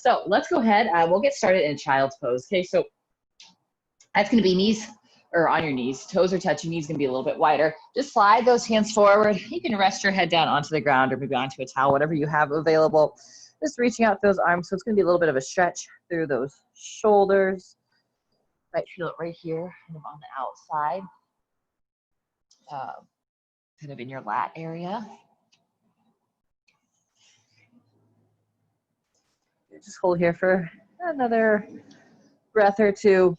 So let's go ahead. We'll get started in child's pose. Okay, so that's going to be knees or on your knees. Toes are touching. Knees going to be a little bit wider. Just slide those hands forward. You can rest your head down onto the ground or maybe onto a towel, whatever you have available. Just reaching out those arms. So it's going to be a little bit of a stretch through those shoulders. Right, feel it right here, kind of on the outside, kind of in your lat area. Just hold here for another breath or two.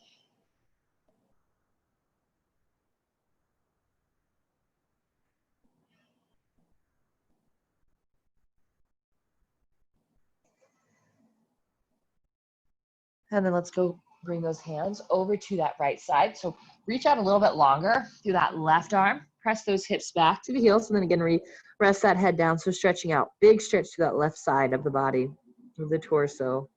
And then let's go bring those hands over to that right side. So reach out a little bit longer through that left arm. Press those hips back to the heels. And then again, rest that head down. So stretching out. Big stretch to that left side of the body, of the torso.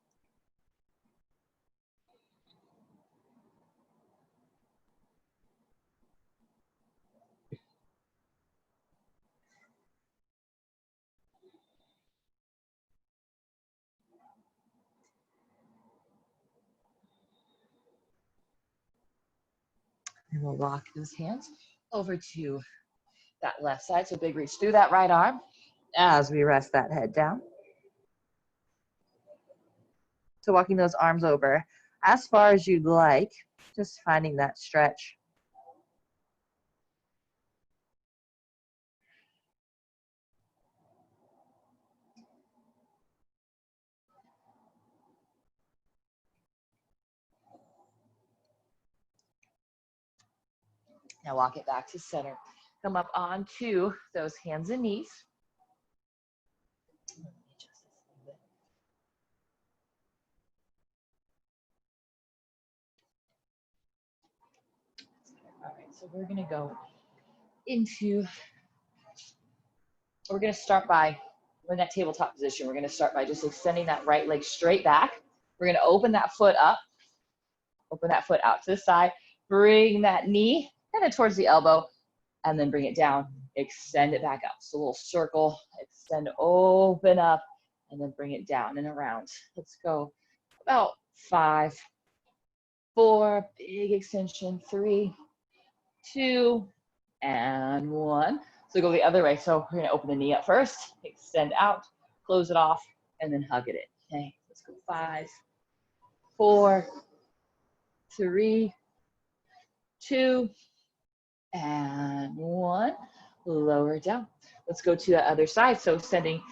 And we'll walk those hands over to that left side. So big reach through that right arm as we rest that head down. So walking those arms over as far as you'd like, just finding that stretch. Now walk it back to center. Come up onto those hands and knees. All right, so we're gonna go into, we're gonna start by, we're in that tabletop position. We're gonna start by just extending that right leg straight back. We're gonna open that foot up, open that foot out to the side, bring that knee kind of towards the elbow, and then bring it down, extend it back up. So a little circle, extend, open up, and then bring it down and around. Let's go about 5, 4, big extension, 3, 2, and 1. So go the other way. So we're gonna open the knee up first, extend out, close it off, and then hug it in. Okay, let's go 5, 4, 3, 2, and 1. Lower down. Let's go to the other side. So sending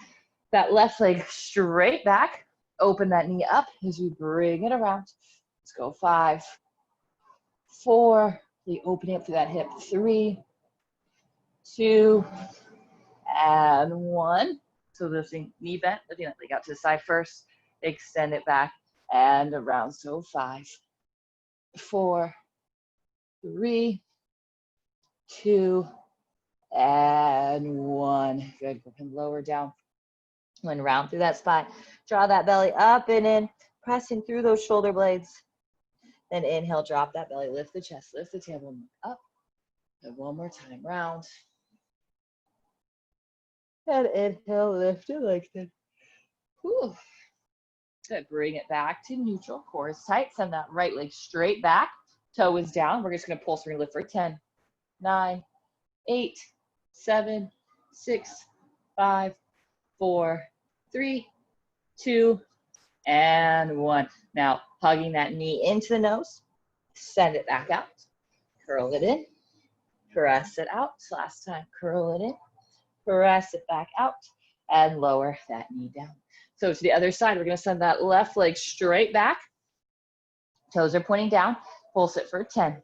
that left leg straight back, open that knee up as we bring it around. Let's go 5, 4, really opening up through that hip, 3, 2, and 1. So lifting knee bent, lifting that leg out to the side first, extend it back and around. So 5, 4, 3, 2, and 1. Good. Go ahead and lower down. One round through that spine. Draw that belly up and in, pressing through those shoulder blades. Then inhale, drop that belly, lift the chest, lift the tailbone up. And one more time, round. And inhale, lift it like that. Whew. Good. Bring it back to neutral. Core is tight. Send that right leg straight back. Toe is down. We're just going to pulse. We're going to lift for 10, 9, 8, 7, 6, 5, 4, 3, 2, and 1. Now, hugging that knee into the nose. Send it back out. Curl it in. Press it out. Last time. Curl it in. Press it back out. And lower that knee down. So to the other side, we're going to send that left leg straight back. Toes are pointing down. Pulse it for 10,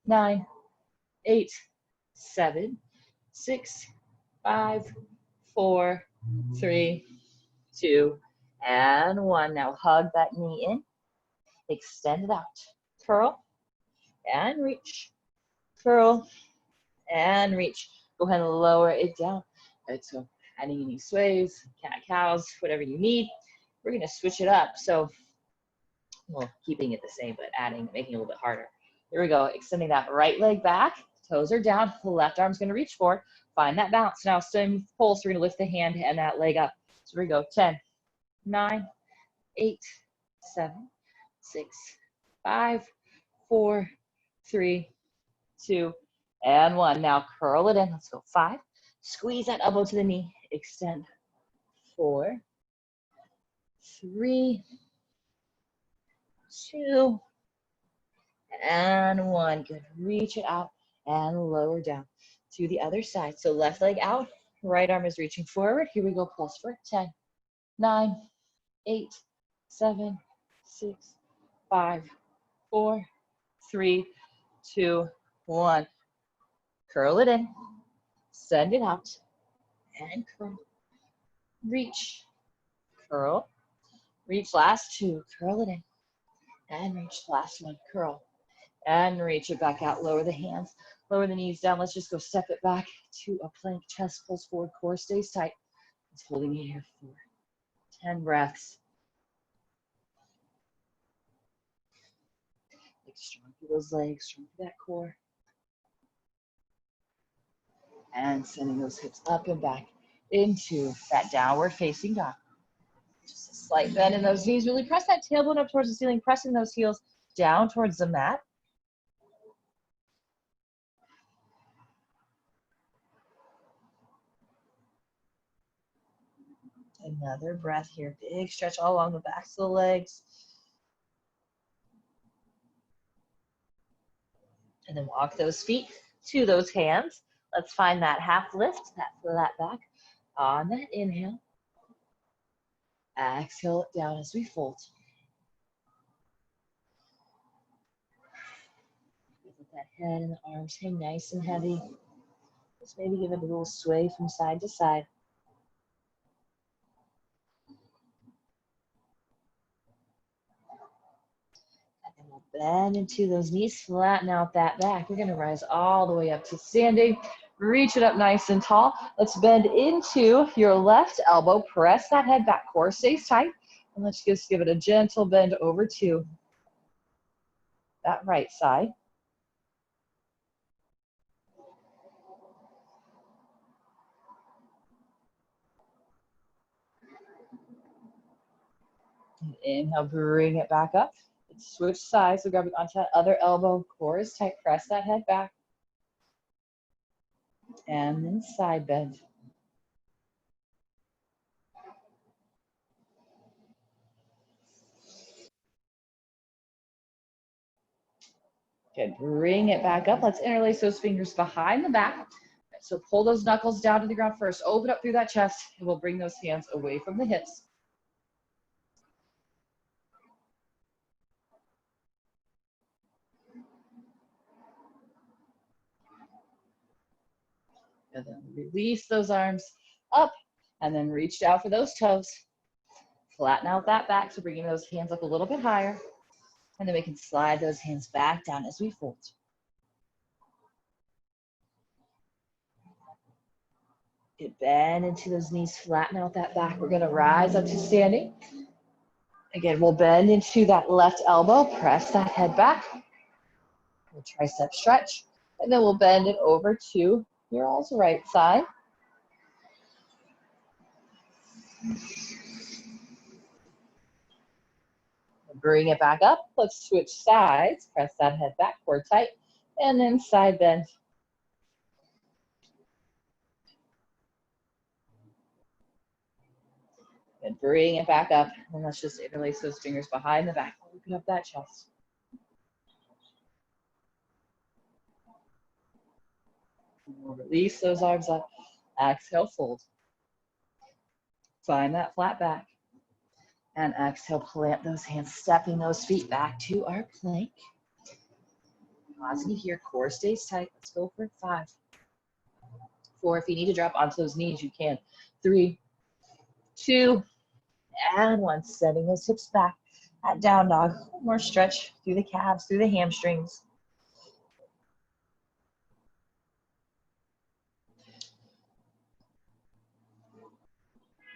9, 8, 7, 6, 5, 4, 3, 2, and 1. Now hug that knee in. Extend it out. Curl and reach. Curl and reach. Go ahead and lower it down. Right, so adding any sways, cat-cows, whatever you need. We're going to switch it up. So, well, keeping it the same, but making it a little bit harder. Here we go. Extending that right leg back. Toes are down. The left arm's going to reach forward. Find that bounce. Now, same pulse. We're going to lift the hand and that leg up. So here we go. 10, 9, 8, 7, 6, 5, 4, 3, 2, and 1. Now curl it in. Let's go. 5. Squeeze that elbow to the knee. Extend. 4, 3, 2, and 1. Good. Reach it out and lower down to the other side. So left leg out, right arm is reaching forward. Here we go. Pulse for 10, 9, 8, 7, 6, 5, 4, 3, 2, 1. Curl it in. Send it out. And curl. Reach. Curl. Reach. Last 2. Curl it in. And reach. Last 1. Curl. And reach it back out. Lower the hands. Lower the knees down. Let's just go step it back to a plank. Chest pulls forward. Core stays tight. It's holding you here for 10 breaths. Strong through those legs. Strong through that core. And sending those hips up and back into that downward facing dog. Just a slight bend in those knees. Really press that tailbone up towards the ceiling, pressing those heels down towards the mat. Another breath here. Big stretch all along the backs of the legs. And then walk those feet to those hands. Let's find that half lift, that flat back. On that inhale. Exhale it down as we fold. Let that head and the arms hang nice and heavy. Just maybe give it a little sway from side to side. And then we'll bend into those knees, flatten out that back. We're gonna rise all the way up to standing. Reach it up nice and tall. Let's bend into your left elbow. Press that head back. Core stays tight. And let's just give it a gentle bend over to that right side. And inhale, bring it back up. Let's switch sides. So grab it onto that other elbow. Core is tight. Press that head back. And then side bend. Good. Bring it back up. Let's interlace those fingers behind the back. So pull those knuckles down to the ground first. Open up through that chest, and we'll bring those hands away from the hips. And then release those arms up, and then reach down for those toes. Flatten out that back, so bringing those hands up a little bit higher. And then we can slide those hands back down as we fold. Good. Bend into those knees, flatten out that back. We're gonna rise up to standing. Again, we'll bend into that left elbow, press that head back. We'll tricep stretch, and then we'll bend it over to your also right side. Bring it back up. Let's switch sides. Press that head back, core tight, and then side bend. And bring it back up. And let's just interlace those fingers behind the back. Open up that chest. And we'll release those arms up. Exhale, fold. Find that flat back. And exhale, plant those hands, stepping those feet back to our plank. Pausing here, core stays tight. Let's go for 5, 4. If you need to drop onto those knees, you can. 3, 2, and 1. Sending those hips back at down dog. One more stretch through the calves, through the hamstrings.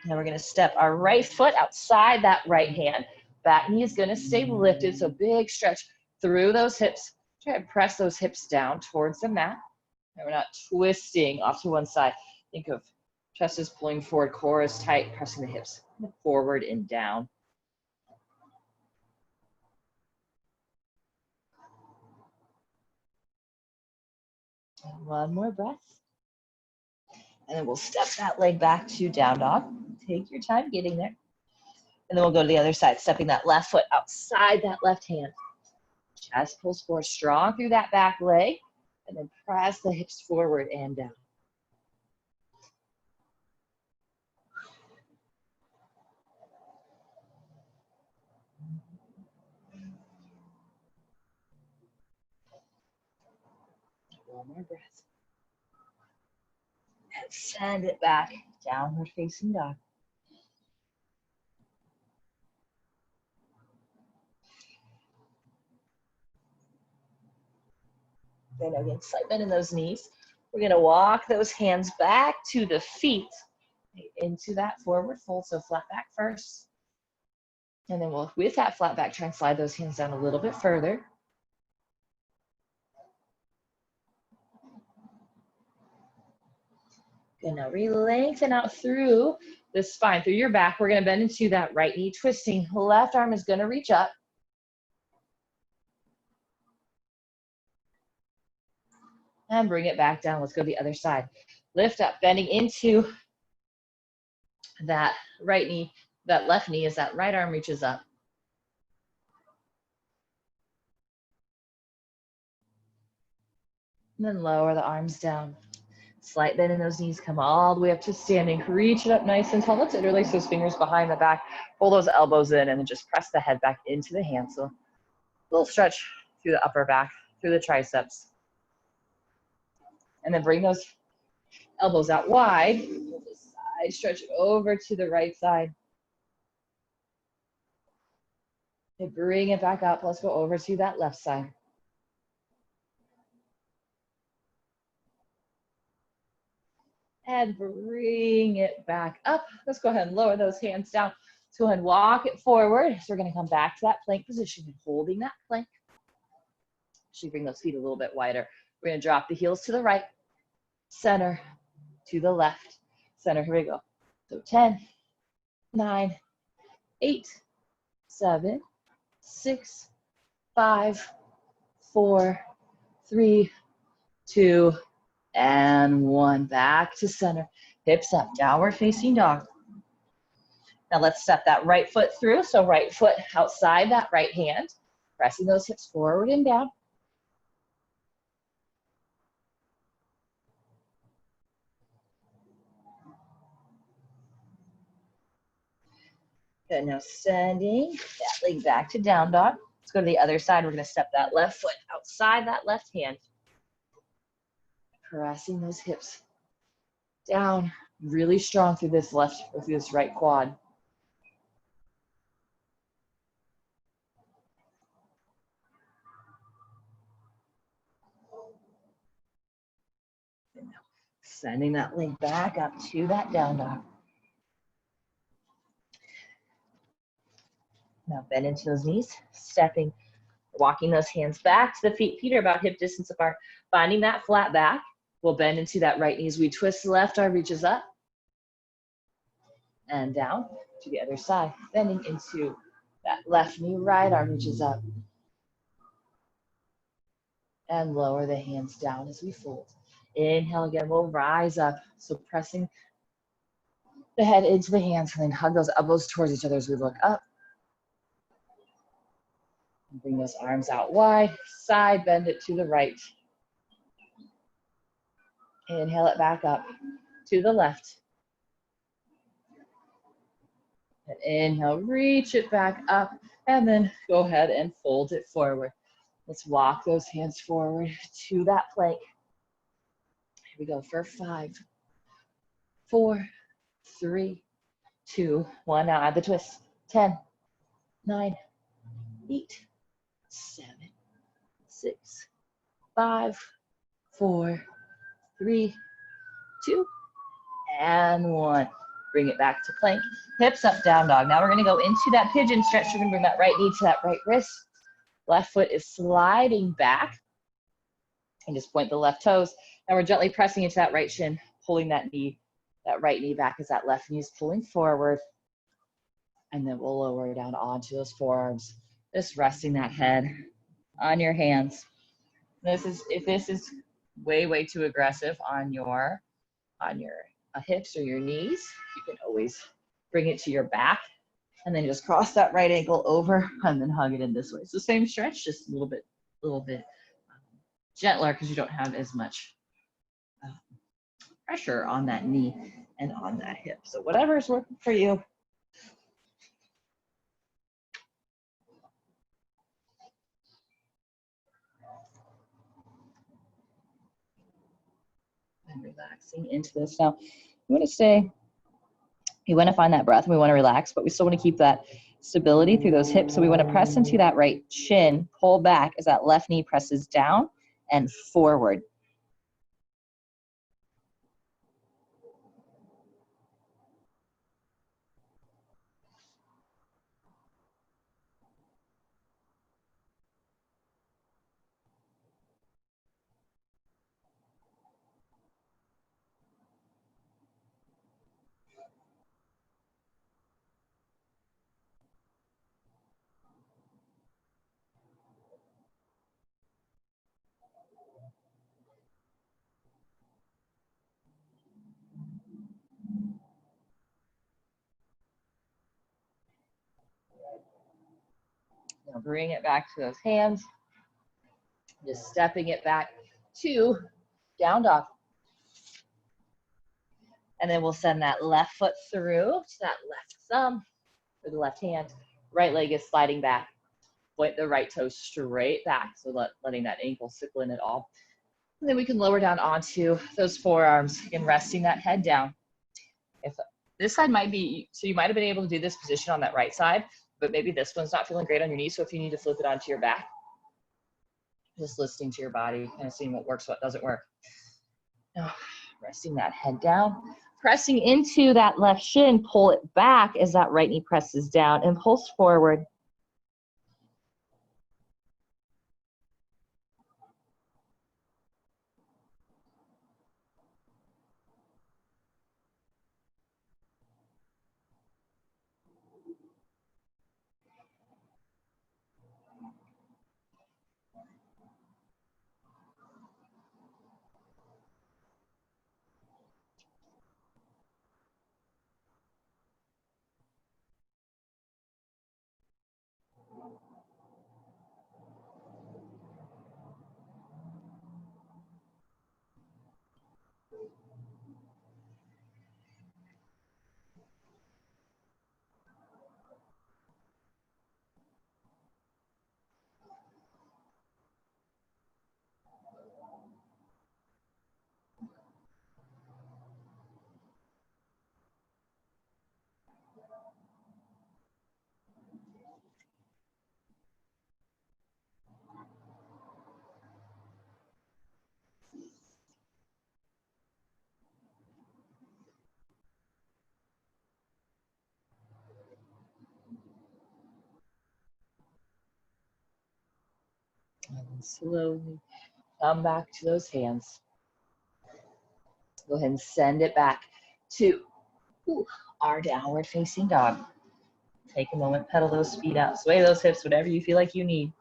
Now we're gonna step our right foot outside that right hand. Back knee is gonna stay lifted, so big stretch through those hips. Try and press those hips down towards the mat. And we're not twisting off to one side. Think of chest is pulling forward, core is tight, pressing the hips forward and down. One more breath. And then we'll step that leg back to down dog. Take your time getting there. And then we'll go to the other side, stepping that left foot outside that left hand. Chest pulls forward, strong through that back leg. And then press the hips forward and down. One more breath. And send it back, downward facing dog. Then again, slight bend in those knees. We're gonna walk those hands back to the feet, into that forward fold, so flat back first. And then we'll, with that flat back, try and slide those hands down a little bit further. Good, now re-lengthen out through the spine, through your back. We're gonna bend into that right knee twisting. Left arm is gonna reach up. And bring it back down. Let's go to the other side. Lift up, bending into that right knee, that left knee as that right arm reaches up. And then lower the arms down. Slight bend in those knees, come all the way up to standing. Reach it up nice and tall. Let's interlace those fingers behind the back. Pull those elbows in and then just press the head back into the hands. So a little stretch through the upper back, through the triceps. And then bring those elbows out wide. Pull the side, stretch it over to the right side. And bring it back up. Let's go over to that left side. And bring it back up. Let's go ahead and lower those hands down. Let's go ahead and walk it forward. So we're gonna come back to that plank position and holding that plank. Actually bring those feet a little bit wider. We're gonna drop the heels to the right, center, to the left, center. Here we go. So 10, 9, 8, 7, 6, 5, 4, 3, 2, and 1. Back to center. Hips up, downward facing dog. Now let's step that right foot through. So right foot outside that right hand, pressing those hips forward and down. Good, now sending that leg back to down dog. Let's go to the other side. We're gonna step that left foot outside that left hand. Pressing those hips down, really strong through this left, or through this right quad. And now sending that leg back up to that down dog. Now bend into those knees, stepping, walking those hands back to the feet. Feet are about hip distance apart. Finding that flat back. We'll bend into that right knee as we twist the left arm, reaches up and down to the other side. Bending into that left knee, right arm reaches up. And lower the hands down as we fold. Inhale again, we'll rise up. So pressing the head into the hands and then hug those elbows towards each other as we look up. And bring those arms out wide, side bend it to the right. Inhale it back up to the left. And inhale, reach it back up, and then go ahead and fold it forward. Let's walk those hands forward to that plank. Here we go for 5, 4, 3, 2, 1. Now add the twist. 10, 9, 8, 7, 6, 5, 4, 3, 2, and 1. Bring it back to plank. Hips up, down dog. Now we're going to go into that pigeon stretch. We're going to bring that right knee to that right wrist. Left foot is sliding back. And just point the left toes. Now we're gently pressing into that right shin, pulling that knee, that right knee back as that left knee is pulling forward. And then we'll lower down onto those forearms. Just resting that head on your hands. If this is way too aggressive on your hips or your knees, you can always bring it to your back and then just cross that right ankle over and then hug it in this way. It's the same stretch, just a little bit gentler because you don't have as much pressure on that knee and on that hip. So whatever is working for you. And relaxing into this. Now, we want to find that breath and we want to relax, but we still want to keep that stability through those hips. So we want to press into that right shin, pull back as that left knee presses down and forward. Now bring it back to those hands. Just stepping it back to down dog. And then we'll send that left foot through to that left thumb or the left hand. Right leg is sliding back. Point the right toe straight back. So letting that ankle sickle in at all. And then we can lower down onto those forearms and resting that head down. If this side might be, so you might have been able to do this position on that right side, but maybe this one's not feeling great on your knee. So if you need to flip it onto your back, just listening to your body, kind of seeing what works, what doesn't work. Now, resting that head down, pressing into that left shin, pull it back as that right knee presses down and pulse forward. And slowly come back to those hands. Go ahead and send it back to our downward facing dog. Take a moment, pedal those feet out, sway those hips, whatever you feel like you need.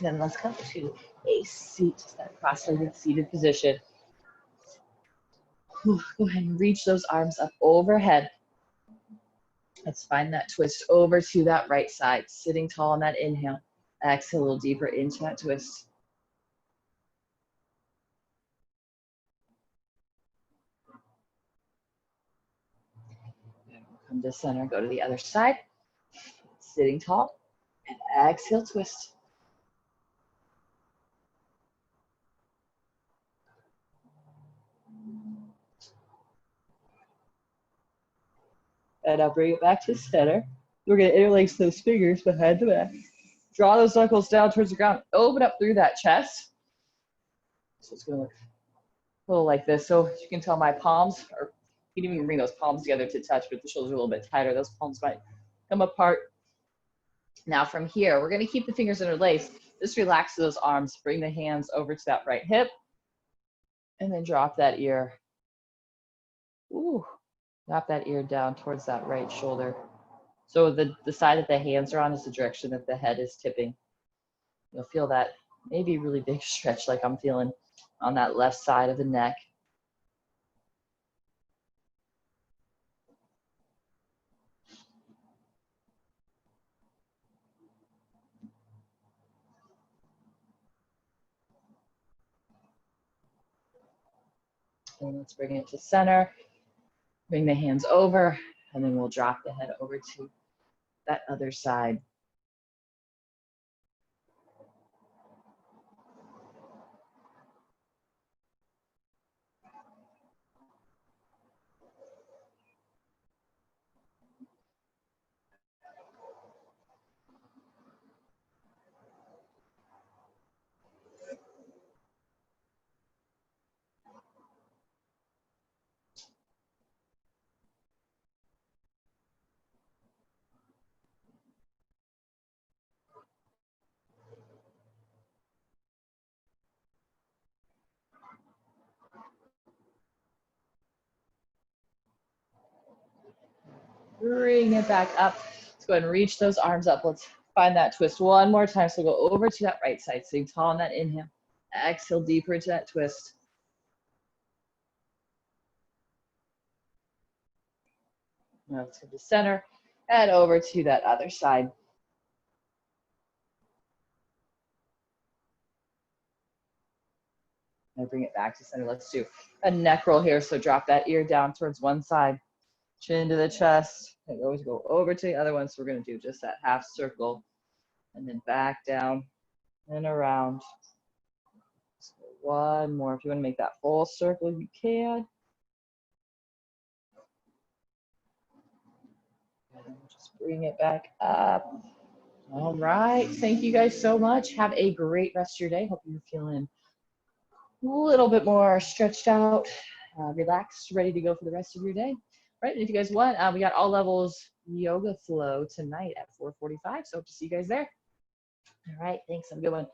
Then let's come to a seat, that cross-legged seated position. Go ahead and reach those arms up overhead. Let's find that twist over to that right side, sitting tall on that inhale. Exhale a little deeper into that twist. Come to center, go to the other side. Sitting tall, and exhale, twist. And I'll bring it back to center. We're gonna interlace those fingers behind the back. Draw those knuckles down towards the ground. Open up through that chest. So it's gonna look a little like this. So you can tell my palms, or you can even bring those palms together to touch, but the shoulders are a little bit tighter. Those palms might come apart. Now from here, we're gonna keep the fingers interlaced. Just relax those arms. Bring the hands over to that right hip. And then drop that ear. Ooh, drop that ear down towards that right shoulder. So the side that the hands are on is the direction that the head is tipping. You'll feel that maybe really big stretch like I'm feeling on that left side of the neck. And let's bring it to center. Bring the hands over, and then we'll drop the head over to that other side. Bring it back up. Let's go ahead and reach those arms up. Let's find that twist one more time. So go over to that right side, sitting tall on that inhale. Exhale deeper into that twist. Now let's go to center and over to that other side. And bring it back to center. Let's do a neck roll here. So drop that ear down towards one side, chin to the chest, and always go over to the other one. So we're going to do just that half circle and then back down and around. So one more. If you want to make that full circle, you can. And just bring it back up. All right. Thank you guys so much. Have a great rest of your day. Hope you're feeling a little bit more stretched out, relaxed, ready to go for the rest of your day. Right, and if you guys want, we got all levels yoga flow tonight at 4:45. So hope to see you guys there. All right, thanks. Have a good one.